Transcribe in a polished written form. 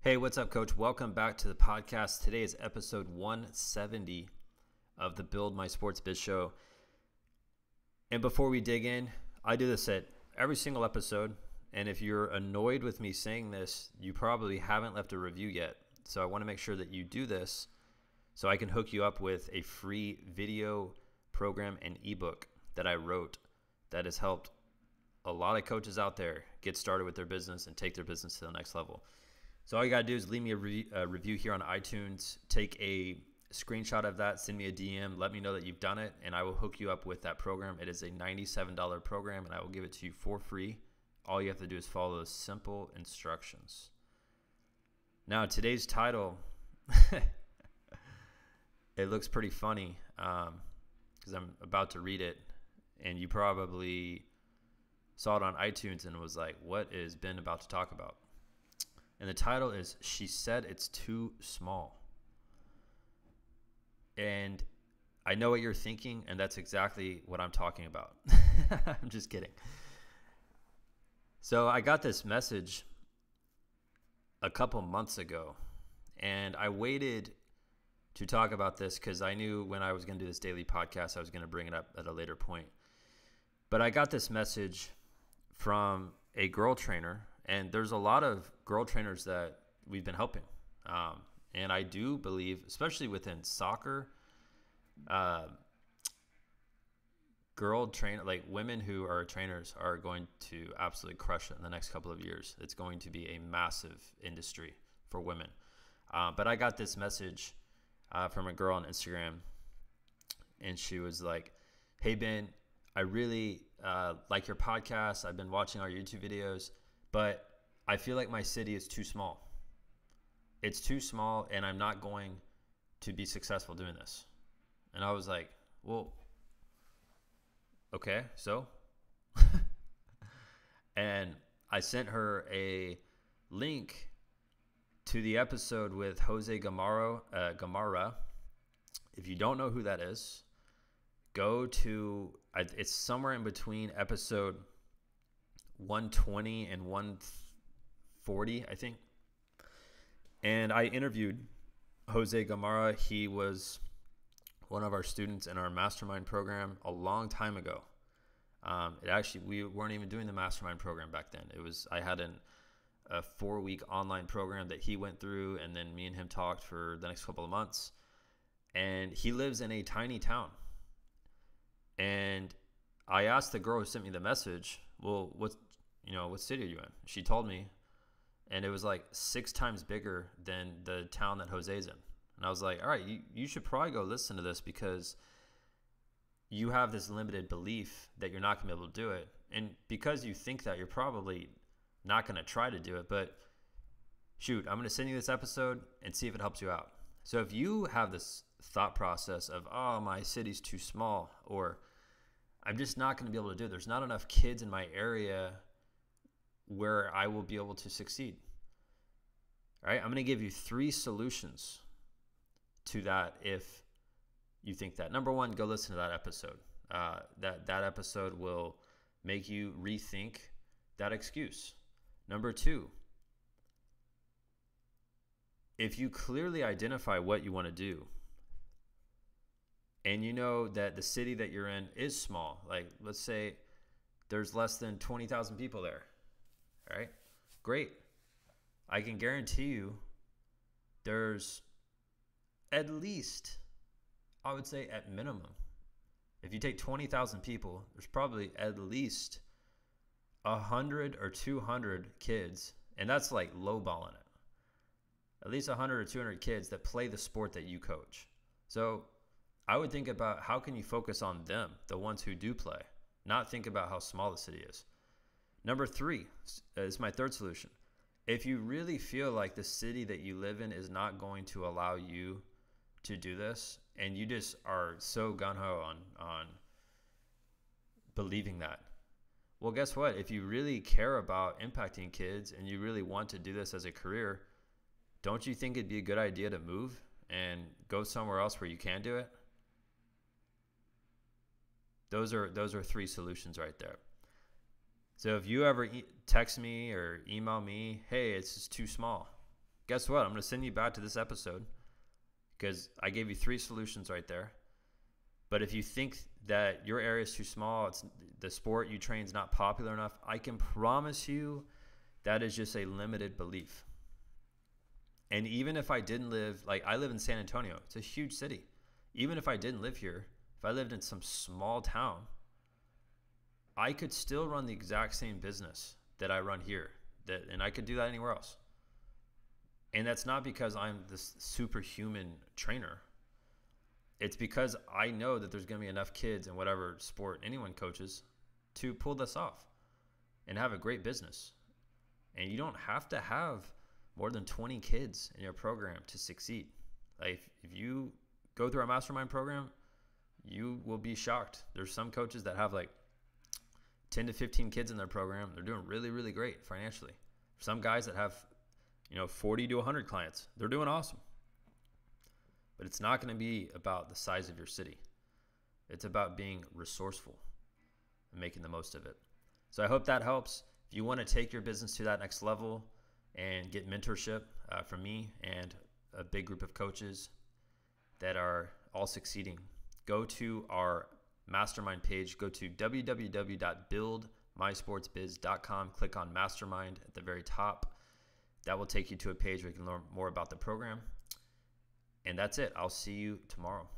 Hey, what's up, Coach? Welcome back to the podcast. Today is episode 170 of the Build My Sports Biz Show. And before we dig in, I do this at every single episode. And if you're annoyed with me saying this, you probably haven't left a review yet. So I want to make sure that you do this so I can hook you up with a free video program and ebook that I wrote that has helped a lot of coaches out there get started with their business and take their business to the next level. So all you got to do is leave me a review here on iTunes, take a screenshot of that, send me a DM, let me know that you've done it, and I will hook you up with that program. It is a $97 program, and I will give it to you for free. All you have to do is follow those simple instructions. Now, today's title, it looks pretty funny because I'm about to read it, and you probably saw it on iTunes and was like, what is Ben about to talk about? And the title is, She Said It's Too Small. And I know what you're thinking, and that's exactly what I'm talking about. I'm just kidding. So I got this message a couple months ago, and I waited to talk about this because I knew when I was going to do this daily podcast, I was going to bring it up at a later point. But I got this message from a girl trainer. And there's a lot of girl trainers that we've been helping. And I do believe, especially within soccer, girl trainer, like women who are trainers are going to absolutely crush it in the next couple of years. It's going to be a massive industry for women. But I got this message from a girl on Instagram, and she was like, hey, Ben, I really like your podcast. I've been watching our YouTube videos. But I feel like my city is too small. It's too small, and I'm not going to be successful doing this. And I was like, well, okay, so? And I sent her a link to the episode with Jose Gamarra. If you don't know who that is, go to, it's somewhere in between episode 120 and 140, I think. And I interviewed Jose Gamarra. He was one of our students in our mastermind program a long time ago. We weren't even doing the mastermind program back then. I had a 4-week online program that he went through, and then me and him talked for the next couple of months. And he lives in a tiny town. And I asked the girl who sent me the message, well, what city are you in? She told me, and it was like 6 times bigger than the town that Jose's in. And I was like, all right, you should probably go listen to this because you have this limited belief that you're not going to be able to do it. And because you think that, you're probably not going to try to do it. But shoot, I'm going to send you this episode and see if it helps you out. So if you have this thought process of, oh, my city's too small, or I'm just not going to be able to do it, there's not enough kids in my area where I will be able to succeed. All right, I'm going to give you 3 solutions to that if you think that. Number 1, go listen to that episode. That episode will make you rethink that excuse. Number 2, if you clearly identify what you want to do, and you know that the city that you're in is small, like let's say there's less than 20,000 people there. All right, great. I can guarantee you there's at least, I would say at minimum, if you take 20,000 people, there's probably at least 100 or 200 kids, and that's like lowballing it. At least 100 or 200 kids that play the sport that you coach. So I would think about how can you focus on them, the ones who do play, not think about how small the city is. Number 3 is my 3rd solution. If you really feel like the city that you live in is not going to allow you to do this, and you just are so gung-ho on believing that, well, guess what? If you really care about impacting kids and you really want to do this as a career, don't you think it'd be a good idea to move and go somewhere else where you can do it? Those are 3 solutions right there. So if you ever text me or email me, hey, it's just too small, guess what? I'm going to send you back to this episode because I gave you 3 solutions right there. But if you think that your area is too small, it's the sport you train is not popular enough, I can promise you that is just a limited belief. And even if I didn't live, like I live in San Antonio, it's a huge city. Even if I didn't live here, if I lived in some small town, I could still run the exact same business that I run here, and I could do that anywhere else. And that's not because I'm this superhuman trainer. It's because I know that there's going to be enough kids in whatever sport anyone coaches to pull this off and have a great business. And you don't have to have more than 20 kids in your program to succeed. Like if you go through our mastermind program, you will be shocked. There's some coaches that have like 10 to 15 kids in their program. They're doing really, really great financially. Some guys that have, 40 to 100 clients, they're doing awesome. But it's not going to be about the size of your city. It's about being resourceful and making the most of it. So I hope that helps. If you want to take your business to that next level and get mentorship from me and a big group of coaches that are all succeeding, go to our mastermind page. Go to www.buildmysportsbiz.com. Click on mastermind at the very top. That will take you to a page where you can learn more about the program. And that's it. I'll see you tomorrow.